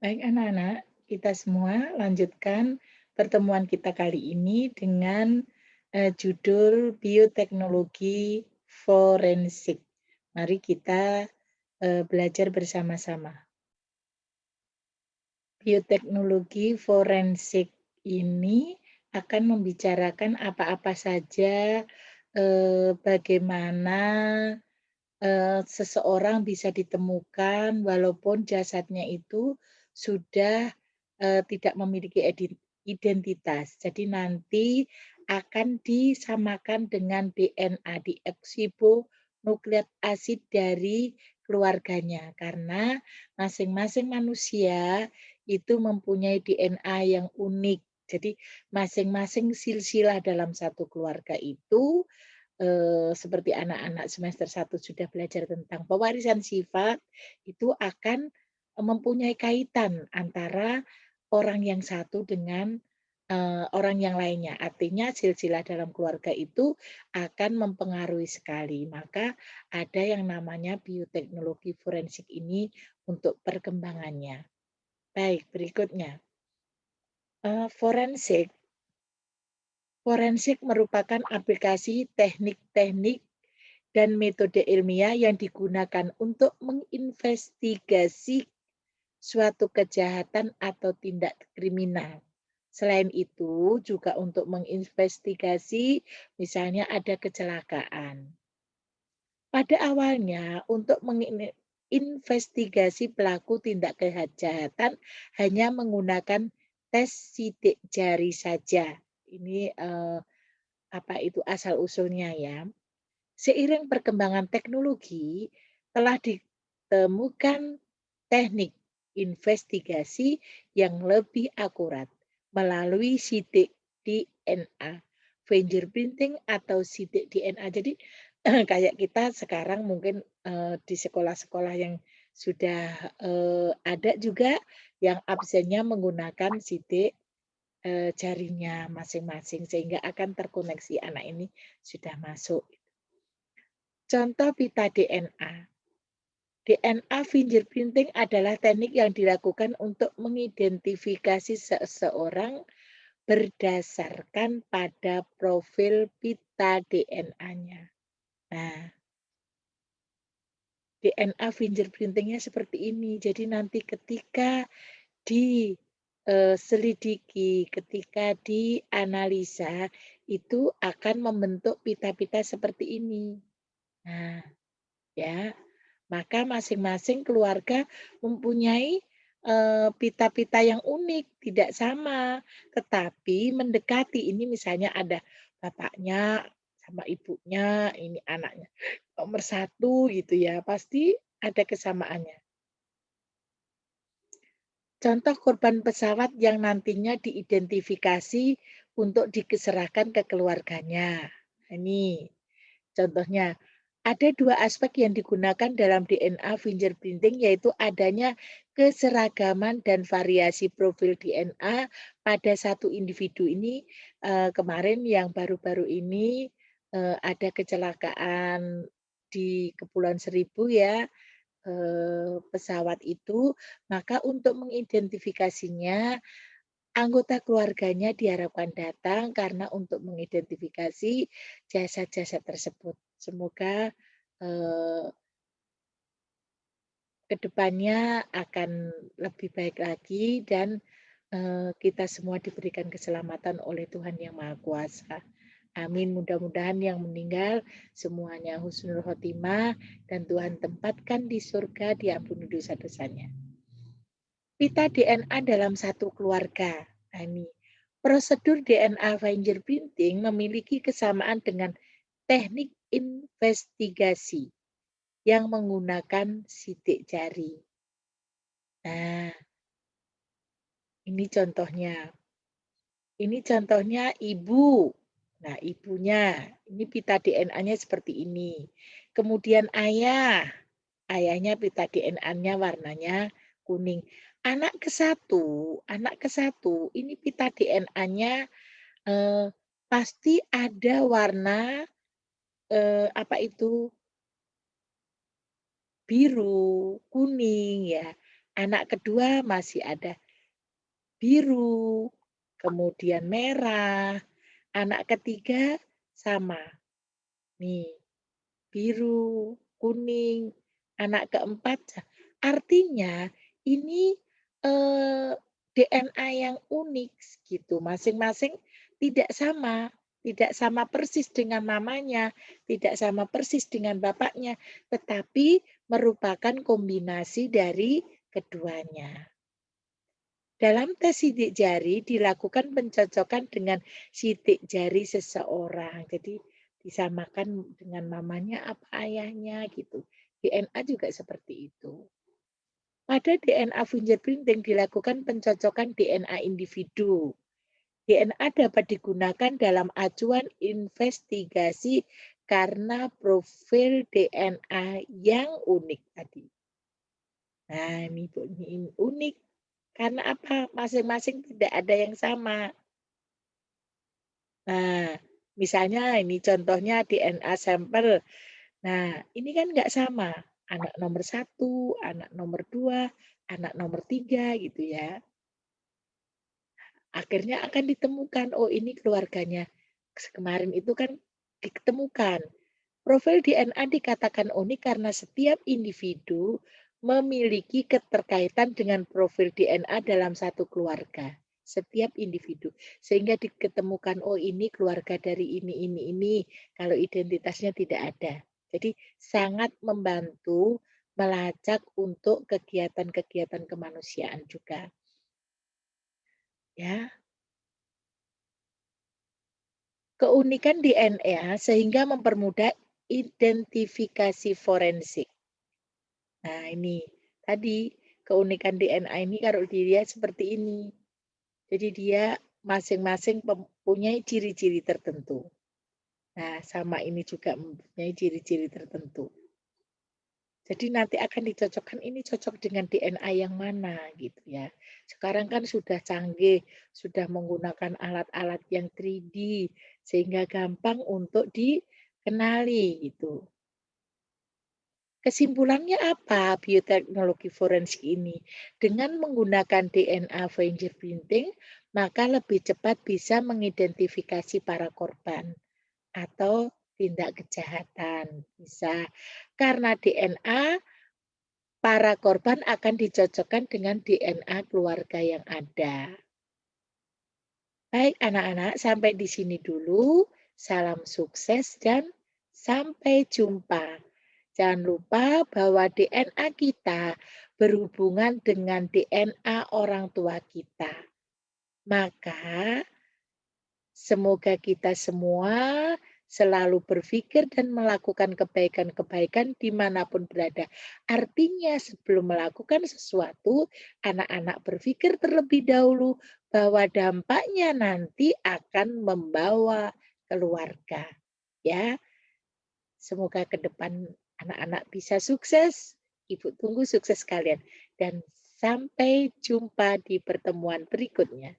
Baik anak-anak, kita semua lanjutkan pertemuan kita kali ini dengan judul bioteknologi forensik. Mari kita belajar bersama-sama. Bioteknologi forensik ini akan membicarakan apa-apa saja bagaimana seseorang bisa ditemukan walaupun jasadnya itu sudah, tidak memiliki identitas. Jadi nanti akan disamakan dengan DNA, deoksiribonukleat asid dari keluarganya, karena masing-masing manusia itu mempunyai DNA yang unik. Jadi masing-masing silsilah dalam satu keluarga itu seperti anak-anak semester 1 sudah belajar tentang pewarisan sifat, itu akan mempunyai kaitan antara orang yang satu dengan orang yang lainnya. Artinya silsilah dalam keluarga itu akan mempengaruhi sekali. Maka ada yang namanya bioteknologi forensik ini untuk perkembangannya. Baik, berikutnya, forensik. Forensik merupakan aplikasi teknik-teknik dan metode ilmiah yang digunakan untuk menginvestigasi suatu kejahatan atau tindak kriminal. Selain itu, juga untuk menginvestigasi, misalnya ada kecelakaan. Pada awalnya, untuk menginvestigasi pelaku tindak kejahatan hanya menggunakan tes sidik jari saja. Ini apa itu asal-usulnya ya. Seiring perkembangan teknologi, telah ditemukan teknik investigasi yang lebih akurat melalui sidik DNA, fingerprinting atau sidik DNA. Jadi kayak kita sekarang mungkin di sekolah-sekolah yang sudah ada juga yang absennya menggunakan sidik jarinya masing-masing sehingga akan terkoneksi anak ini sudah masuk. Contoh pita DNA. DNA fingerprinting adalah teknik yang dilakukan untuk mengidentifikasi seseorang berdasarkan pada profil pita DNA-nya. Nah, DNA fingerprinting-nya seperti ini. Jadi nanti ketika diselidiki, ketika dianalisa, itu akan membentuk pita-pita seperti ini. Nah, ya. Maka masing-masing keluarga mempunyai, pita-pita yang unik, tidak sama, tetapi mendekati. Ini misalnya ada bapaknya sama ibunya, ini anaknya nomor satu gitu ya, pasti ada kesamaannya. Contoh korban pesawat yang nantinya diidentifikasi untuk diserahkan ke keluarganya. Ini contohnya. Ada 2 aspek yang digunakan dalam DNA fingerprinting, yaitu adanya keseragaman dan variasi profil DNA pada satu individu. Ini, kemarin yang baru-baru ini, ada kecelakaan di Kepulauan Seribu ya, pesawat itu, maka untuk mengidentifikasinya, anggota keluarganya diharapkan datang karena untuk mengidentifikasi jasad-jasad tersebut. Semoga, eee, ke depannya akan lebih baik lagi dan, kita semua diberikan keselamatan oleh Tuhan Yang Maha Kuasa. Amin. Mudah-mudahan yang meninggal semuanya husnul khotimah dan Tuhan tempatkan di surga, diampuni dosa-dosanya. Pita DNA dalam satu keluarga. Nah, ini. Prosedur DNA fingerprinting memiliki kesamaan dengan teknik investigasi yang menggunakan sidik jari. Nah, ini contohnya. Ini contohnya ibu. Nah, ibunya. Ini pita DNA-nya seperti ini. Kemudian ayah. Ayahnya pita DNA-nya warnanya kuning. Anak ke satu, ini pita DNA-nya pasti ada warna apa itu biru, kuning ya. Anak kedua masih ada biru, kemudian merah. Anak ketiga sama, nih biru, kuning. Anak keempat artinya ini, eee, DNA yang unik gitu, masing-masing tidak sama, tidak sama persis dengan mamanya, tidak sama persis dengan bapaknya, tetapi merupakan kombinasi dari keduanya. Dalam tes sidik jari dilakukan pencocokan dengan sidik jari seseorang. Jadi disamakan dengan mamanya apa ayahnya gitu. DNA juga seperti itu. Pada DNA fingerprinting dilakukan pencocokan DNA individu. DNA dapat digunakan dalam acuan investigasi karena profil DNA yang unik tadi. Nah, ini unik karena apa? Masing-masing tidak ada yang sama. Nah, misalnya ini contohnya DNA sampel. Nah, ini kan nggak sama. Anak nomor satu, anak nomor 2, anak nomor 3 gitu ya. Akhirnya akan ditemukan, oh ini keluarganya. Kemarin itu kan ditemukan. Profil DNA dikatakan unik karena setiap individu memiliki keterkaitan dengan profil DNA dalam satu keluarga. Setiap individu. Sehingga diketemukan, oh ini keluarga dari ini. Kalau identitasnya tidak ada. Jadi sangat membantu melacak untuk kegiatan-kegiatan kemanusiaan juga. Ya, keunikan DNA sehingga mempermudah identifikasi forensik. Nah, ini tadi keunikan DNA ini kalau dilihat seperti ini. Jadi dia masing-masing mempunyai ciri-ciri tertentu. Nah, sama ini juga mempunyai ciri-ciri tertentu. Jadi nanti akan dicocokkan ini cocok dengan DNA yang mana gitu ya. Sekarang kan sudah canggih, sudah menggunakan alat-alat yang 3D sehingga gampang untuk dikenali gitu. Kesimpulannya apa bioteknologi forensik ini? Dengan menggunakan DNA fingerprinting, maka lebih cepat bisa mengidentifikasi para korban atau tindak kejahatan. Bisa karena DNA para korban akan dicocokkan dengan DNA keluarga yang ada. Baik anak-anak, sampai di sini dulu. Salam sukses dan sampai jumpa. Jangan lupa bahwa DNA kita berhubungan dengan DNA orang tua kita. Maka semoga kita semua selalu berpikir dan melakukan kebaikan-kebaikan dimanapun berada. Artinya sebelum melakukan sesuatu, anak-anak berpikir terlebih dahulu bahwa dampaknya nanti akan membawa keluarga. Ya, semoga ke depan anak-anak bisa sukses. Ibu tunggu sukses kalian. Dan sampai jumpa di pertemuan berikutnya.